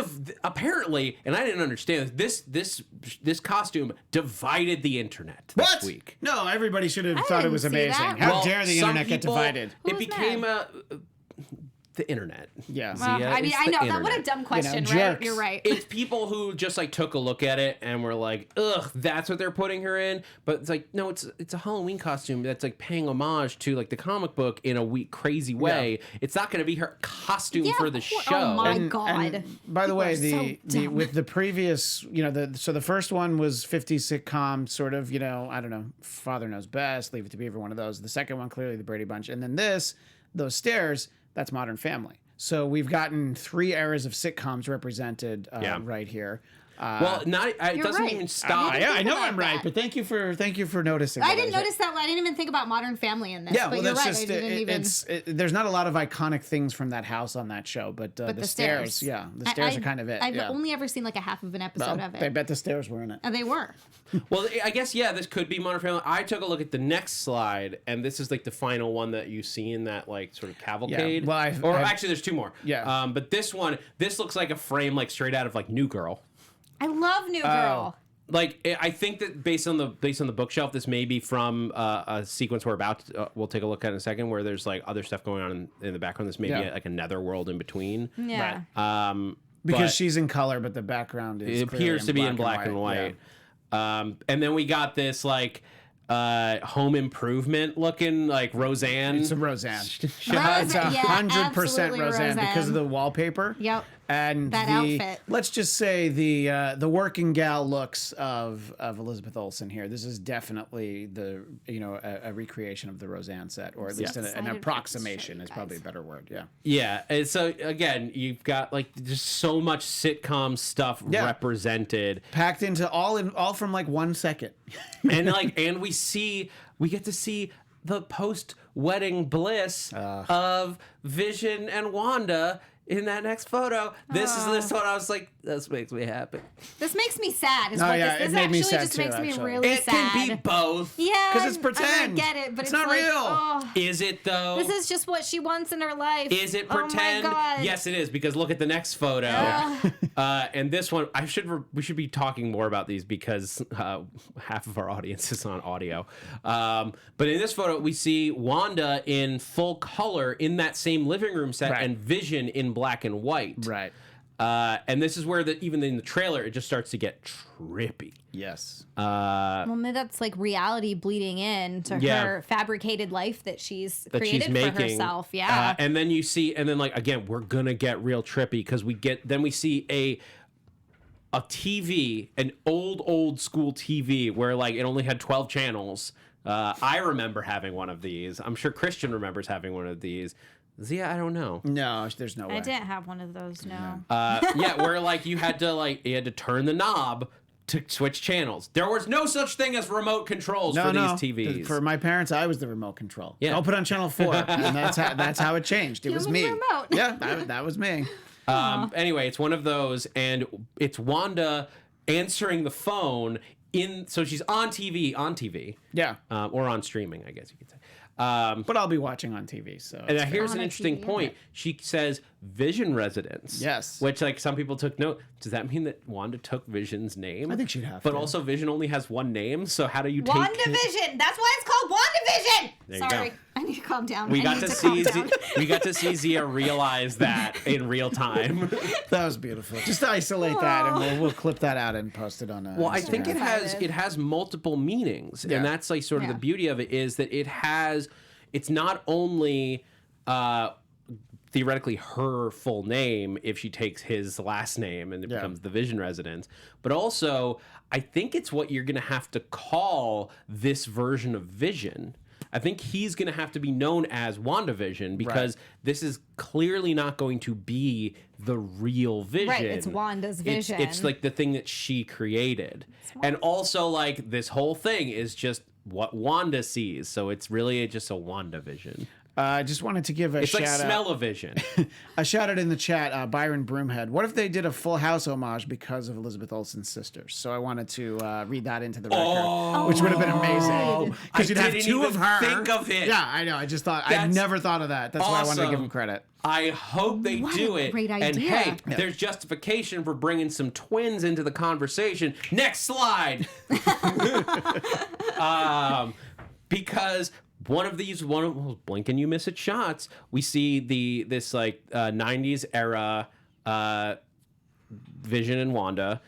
apparently, and I didn't understand this costume divided the internet this What? week. No, everybody should have thought it didn't was see amazing. that. How Well, dare the some internet get people- divided? Who It was became mad? the internet. Yeah. Well, Zia, I mean, it's I the know that. What a internet. dumb question, right? jerks. You're right. It's people who just like took a look at it and were like, "Ugh, that's what they're putting her in." But it's like, no, it's a Halloween costume that's like paying homage to like the comic book in a weak, crazy way. It's not going to be her costume Yeah, for the of course. show. Oh my God. And by the People way, are so the dumb. with the previous, the first one was 50s sitcom, sort of, I don't know, Father Knows Best, Leave It to Beaver, one of those. The second one, clearly the Brady Bunch, and then those stairs, that's Modern Family. So we've gotten 3 eras of sitcoms represented right here. Well, it doesn't right. even stop. didn't I think know about I'm right, that. but thank you for noticing. I that. didn't notice that. I didn't even think about Modern Family in this. Yeah, but well, you're that's right. just I didn't even. there's not a lot of iconic things from that house on that show, but the stairs, the stairs are kind of it. I've yeah. only ever seen like a half of an episode of it. I bet the stairs were in it. And they were. Well, I guess, this could be Modern Family. I took a look at the next slide, and this is like the final one that you see in that like sort of cavalcade. Well, actually, there's 2 more. Yeah. But this looks like a frame like straight out of like New Girl. I love New Girl. Like, I think that based on the bookshelf, this may be from a sequence we'll take a look at in a second, where there's like other stuff going on in the background. This may be like a netherworld in between. Yeah. Because But she's in color, but the background is it appears to be in black and white. Yeah. And then we got this like Home Improvement looking like Roseanne. It's a Roseanne. It's Roseanne, yeah, 100% absolutely Roseanne because of Roseanne. the wallpaper. Yep. And That the outfit. let's just say the working gal looks of Elizabeth Olsen here. This is definitely a recreation of the Roseanne set, or at least an Excited for approximation this is show, probably a guys. better word. Yeah. Yeah, and so again, you've got like just so much sitcom stuff represented, Packed into all from like 1 second. and we get to see the post-wedding bliss of Vision and Wanda in that next photo. This one. I was like, this makes me happy. This makes me sad. Is Oh, what yeah, this it made me actually sad just too, makes me actually. really It sad. can be both. Yeah, 'Cause it's I pretend. get it, but It's it's not like, real. oh, Is it though? this is just what she wants in her life. Is it pretend? Oh my God. Yes, it is, because look at the next photo. And this one, we should be talking more about these because half of our audience is on audio. But in this photo, we see Wanda in full color in that same living room set, Right. and Vision in black and white. Right. And this is where even in the trailer, it just starts to get trippy. Yes. Well, maybe that's like reality bleeding in to Yeah. her fabricated life that she's That created she's making for herself. Yeah. and then like again, we're gonna get real trippy because we see a TV, an old school TV where like it only had 12 channels. I remember having one of these. I'm sure Christian remembers having one of these. Zia, I don't know. No, there's no way. I didn't have one of those, no. Where like you had to turn the knob to switch channels. There was no such thing as remote controls for these TVs. For my parents, I was the remote control. Yeah. I'll put on channel 4, and that's how it changed. It was were me. the remote. Yeah, that was me. Anyway, it's one of those, and it's Wanda answering the phone so she's on TV, Yeah. or on streaming, I guess you could say. But I'll be watching on TV. So. And here's an On a interesting TV, point. She says Vision residence. Yes. Which, like, some people took note. Does that mean that Wanda took Vision's name? I think she'd have But to. also, Vision only has one name. So how do you take? WandaVision. That's why it's called WandaVision. There you Sorry, go. I need to calm down. We I got need to calm see down. we got to see Xia realize that in real time. That was beautiful. Just isolate that, and we'll clip that out and post it on. Well, I think Instagram. it has multiple meanings, Yeah. and that's like sort of the beauty of it is that it's not only theoretically her full name if she takes his last name and it becomes the Vision residence, but also I think it's what you're going to have to call this version of Vision. I think he's going to have to be known as WandaVision because this is clearly not going to be the real Vision. Right, it's Wanda's vision. It's like the thing that she created. And also, like, this whole thing is just what Wanda sees. So it's really just a WandaVision. I just wanted to give a It's shout like out. smell-o-vision. I shouted in the chat, Byron Broomhead. What if they did a Full House homage because of Elizabeth Olsen's sisters? So I wanted to read that into the record, which would have been amazing. Because you'd have didn't two even of her. think of it. Yeah, I know. I just thought I'd That's never thought of that. That's why I wanted to awesome. give him credit. I hope they What do a it. great And idea. hey, there's justification for bringing some twins into the conversation. Next slide. Because one of those blink and you miss it shots, we see this 90s era Vision and Wanda.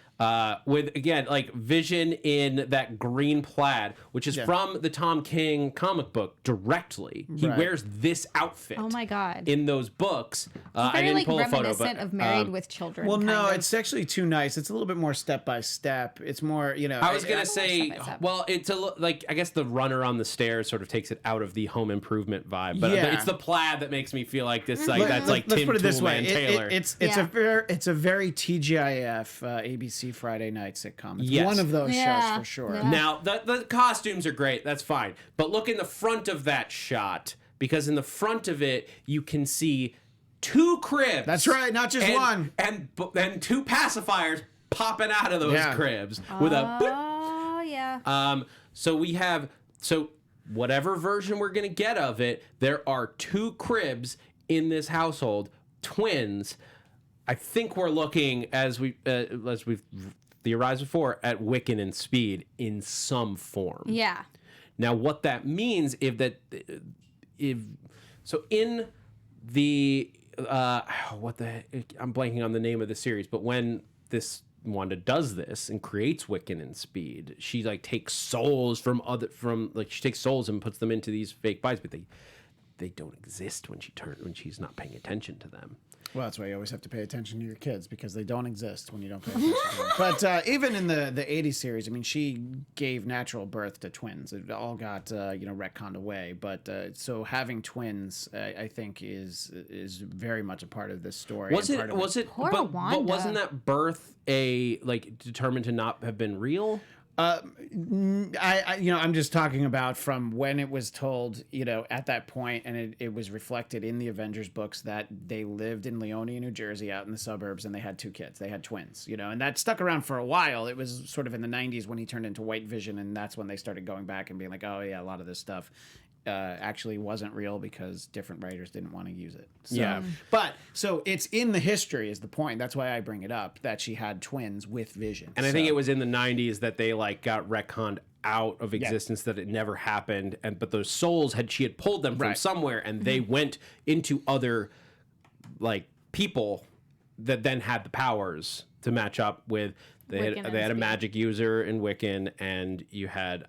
With, again, like, Vision in that green plaid, which is from the Tom King comic book directly. He wears this outfit. Oh my God. In those books. I Very didn't like pull a photo, reminiscent but of Married with Children. Well, no, kind of. it's actually too nice. It's a little bit more step by step. It's more, I was gonna say, step by step. well, it's like, I guess the runner on the stairs sort of takes it out of the Home Improvement vibe, but Yeah. it's the plaid that makes me feel like this, like that's like Let's Tim put it this way. Toolman Taylor. It's Yeah. it's a very TGIF ABC Friday night sitcom. It's Yes. one of those Yeah. shows for sure. Yeah. Now, the costumes are great. That's fine. But look in the front of that shot, because in the front of it, you can see two cribs. That's right, not just one. And two pacifiers popping out of those cribs with a boop. Oh, yeah. So whatever version we're going to get of it, there are two cribs in this household, twins. I think we're looking, as we've theorized before, at Wiccan and Speed in some form. Yeah. Now, what that means in the I'm blanking on the name of the series, but when this Wanda does this and creates Wiccan and Speed, she like takes souls she takes souls and puts them into these fake bodies, but they don't exist when she's not paying attention to them. Well, that's why you always have to pay attention to your kids, because they don't exist when you don't pay attention to them. But even in the 80s series, I mean, she gave natural birth to twins. It all got retconned away. But so having twins, I think, is very much a part of this story. Poor but Wanda. wasn't that birth determined to not have been real? I'm just talking about from when it was told, at that point, and it was reflected in the Avengers books that they lived in Leonia, New Jersey, out in the suburbs, and they had two kids. They had twins, and that stuck around for a while. It was sort of in the 90s when he turned into White Vision, and that's when they started going back and being like, oh yeah, a lot of this stuff actually wasn't real because different writers didn't want to use it. So, Yeah. But so it's in the history is the point. That's why I bring it up, that she had twins with Vision. And I think it was in the 90s that they got retconned out of existence, that it never happened. But those souls she had pulled them from somewhere, and they went into other people that then had the powers to match up with. They had a magic user in Wiccan, and you had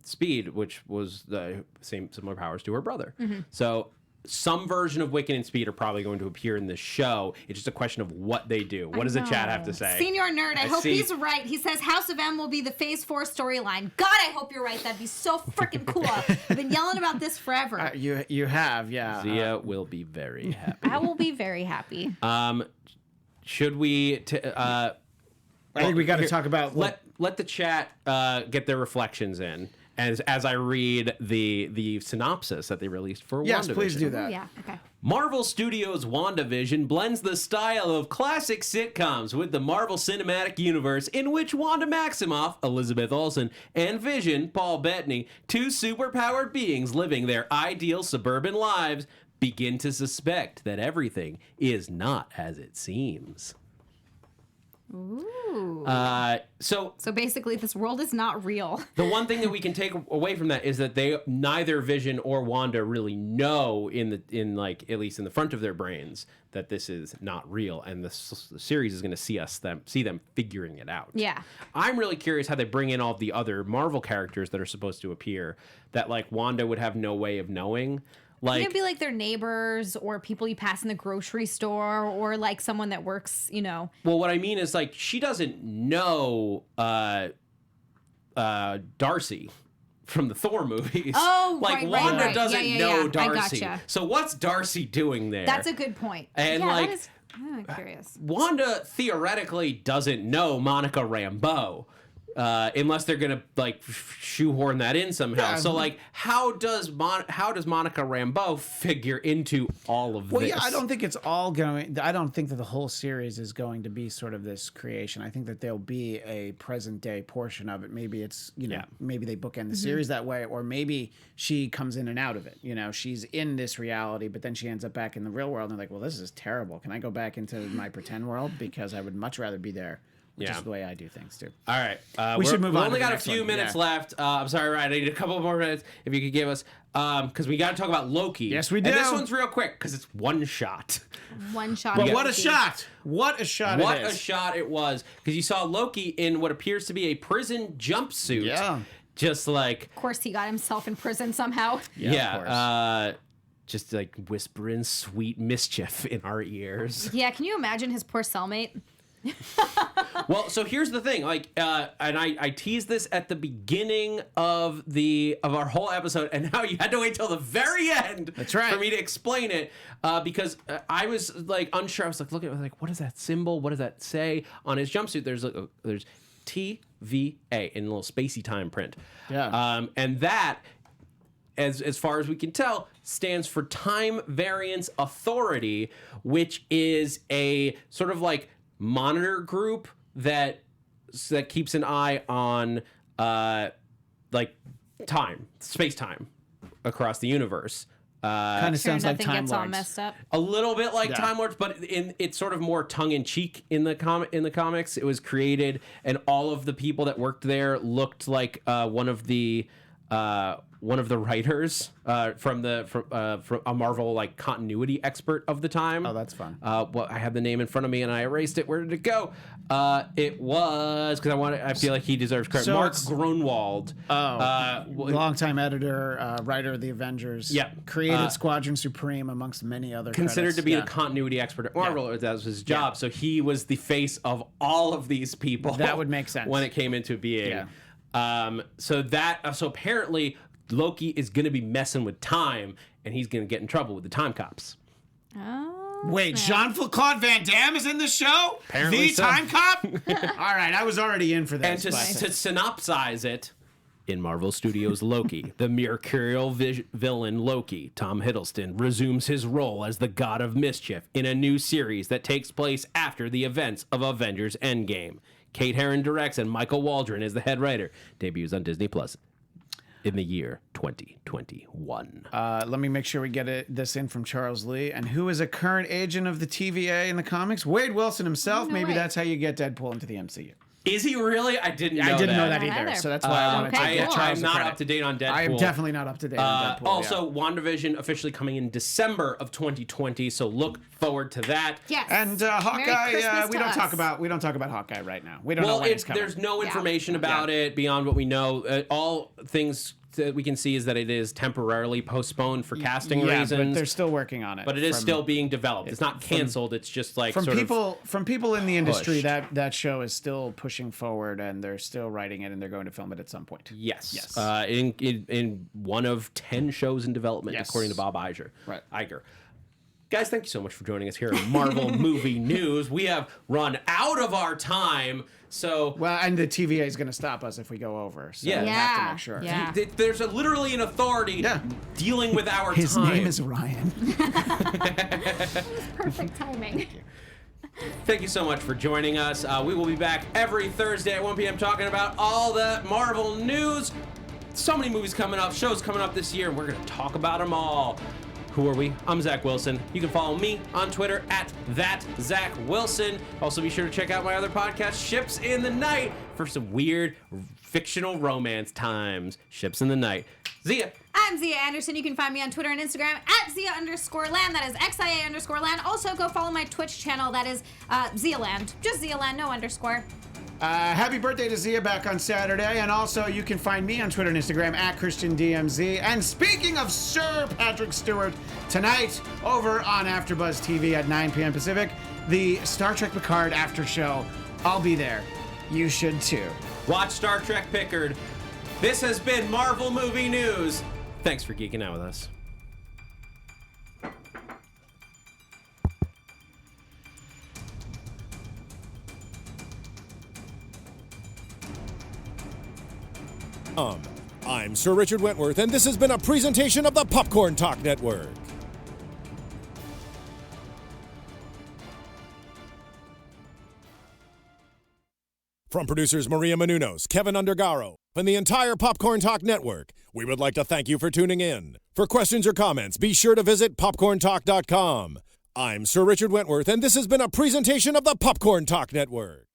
Speed, which was the similar powers to her brother. So some version of Wiccan and Speed are probably going to appear in this show. It's just a question of what they do. What does the chat have to say? Senior Nerd, I hope he's right. He says House of M will be the Phase 4 storyline. God, I hope you're right. That'd be so freaking cool. I've been yelling about this forever. You have, yeah. Zia will be very happy. I will be very happy. Should we... I think we got to talk about... Let the chat get their reflections in. as I read the synopsis that they released for Yes, WandaVision. please do that. Oh, yeah. Okay. Marvel Studios' WandaVision blends the style of classic sitcoms with the Marvel Cinematic Universe, in which Wanda Maximoff, Elizabeth Olsen, and Vision, Paul Bettany, two superpowered beings living their ideal suburban lives, begin to suspect that everything is not as it seems. Ooh. So basically, this world is not real. the one thing that we can take away from that is that neither Vision or Wanda really know in like at least in the front of their brains that this is not real, and the series is going to see them figuring it out. Yeah. I'm really curious how they bring in all the other Marvel characters that are supposed to appear that like Wanda would have no way of knowing. Like, It'd be like their neighbors or people you pass in the grocery store or like someone that works, Well, what I mean is like she doesn't know Darcy from the Thor movies. Oh, like right, Wanda right. doesn't Yeah, know I Darcy. gotcha. So what's Darcy doing there? That's a good point. And yeah, like that is, I'm curious. Wanda theoretically doesn't know Monica Rambeau. Unless they're gonna like shoehorn that in somehow. Yeah. So like, how does Monica Rambeau figure into all of Well, this? yeah, I don't think it's all going. I don't think that the whole series is going to be sort of this creation. I think that there'll be a present day portion of it. Maybe it's maybe they bookend the series that way, or maybe she comes in and out of it. She's in this reality, but then she ends up back in the real world, and like, well, this is terrible. Can I go back into my pretend world because I would much rather be there. Which is the way I do things too. All right, we should move on. We only to the got a next few one. minutes left. I'm sorry, Ryan. I need a couple more minutes if you could give us, because we got to talk about Loki. Yes, we do. And this one's real quick because it's one shot. One shot. But of what a Loki. shot! What a shot! What it a is. shot it was, because you saw Loki in what appears to be a prison jumpsuit. Yeah. Just like Of course, he got himself in prison somehow. of course. Just like whispering sweet mischief in our ears. Yeah, can you imagine his poor cellmate? Well, so here's the thing, like, and I teased this at the beginning of our whole episode, and now you had to wait till the very end. That's right. For me to explain it, because I was like unsure. I was like looking, I was like, what is that symbol? What does that say on his jumpsuit? There's TVA in a little spacey time print. Yeah. And that, as far as we can tell, stands for Time Variance Authority, which is a sort of like monitor group that keeps an eye on like space-time across the universe. Kind of Sure, sounds like nothing Time gets all Lords. messed up. A little bit like Yeah. Time Lords, but it's sort of more tongue-in-cheek in the comics. It was created, and all of the people that worked there looked like one of the writers from a Marvel like continuity expert of the time. Oh, that's fun. Well, I have the name in front of me and I erased it. Where did it go? It was because I feel like he deserves credit. So Mark it's- Grunwald. Longtime editor, writer of the Avengers. Yeah. Created Squadron Supreme amongst many other Considered credits. to be Yeah. the continuity expert at Marvel. That was his job. So he was the face of all of these people. That would make sense. when it came into being. Yeah. So apparently Loki is going to be messing with time, and he's going to get in trouble with the time cops. Oh. Wait, Jean-Claude Van Damme is in the show? Apparently the so. Time Cop? All right, I was already in for And this. to synopsize it, in Marvel Studios' Loki, the mercurial villain Loki, Tom Hiddleston, resumes his role as the God of Mischief in a new series that takes place after the events of Avengers Endgame. Kate Herron directs, and Michael Waldron is the head writer. Debuts on Disney Plus in the year 2021. Let me make sure we get this in from Charles Lee. And who is a current agent of the TVA in the comics? Wade Wilson himself. No Maybe way. that's how you get Deadpool into the MCU. Is he really? I didn't know I didn't know that Not either. either. So that's why I wanted Okay, to get cool. Charles I'm the not credit. up to date on Deadpool. I am definitely not up to date on Deadpool. Also, WandaVision officially coming in December of 2020, so look forward to that. Yes. And Merry Hawkeye, Christmas we to don't us. talk about Hawkeye right now. We don't know Well, when it's coming. there's no Yeah. information about it beyond what we know. All things that we can see is that it is temporarily postponed for casting but reasons. they're still working on it. But it is From- still being developed. It's not canceled. It's just like from sort people in the industry. pushed. That show is still pushing forward, and they're still writing it, and they're going to film it at some point. Yes. In one of 10 shows in development, Yes. according to Bob Iger. Right. Iger. Guys, thank you so much for joining us here at Marvel Movie News. We have run out of our time, so... Well, and the TVA is going to stop us if we go over, so we have to make sure. Yeah. There's literally an authority dealing with our His time. name is Ryan. Perfect timing. Thank you so much for joining us. We will be back every Thursday at 1 p.m. talking about all the Marvel news. So many movies coming up, shows coming up this year, and we're going to talk about them all. Who are we? I'm Zach Wilson. You can follow me on Twitter at @ThatZachWilson. Also, be sure to check out my other podcast, Ships in the Night, for some weird fictional romance times. Ships in the Night. Xia. I'm Xia Anderson. You can find me on Twitter and Instagram at Xia_land. That is XIA_land. Also, go follow my Twitch channel. That is Xialand. Just Xialand, no underscore. Happy birthday to Xia back on Saturday. And also, you can find me on Twitter and Instagram at ChristianDMZ. And speaking of Sir Patrick Stewart, tonight over on AfterBuzz TV at 9 p.m. Pacific, the Star Trek Picard after show. I'll be there. You should too. Watch Star Trek Picard. This has been Marvel Movie News. Thanks for geeking out with us. I'm Sir Richard Wentworth, and this has been a presentation of the Popcorn Talk Network. From producers Maria Menounos, Kevin Undergaro, and the entire Popcorn Talk Network, we would like to thank you for tuning in. For questions or comments, be sure to visit popcorntalk.com. I'm Sir Richard Wentworth, and this has been a presentation of the Popcorn Talk Network.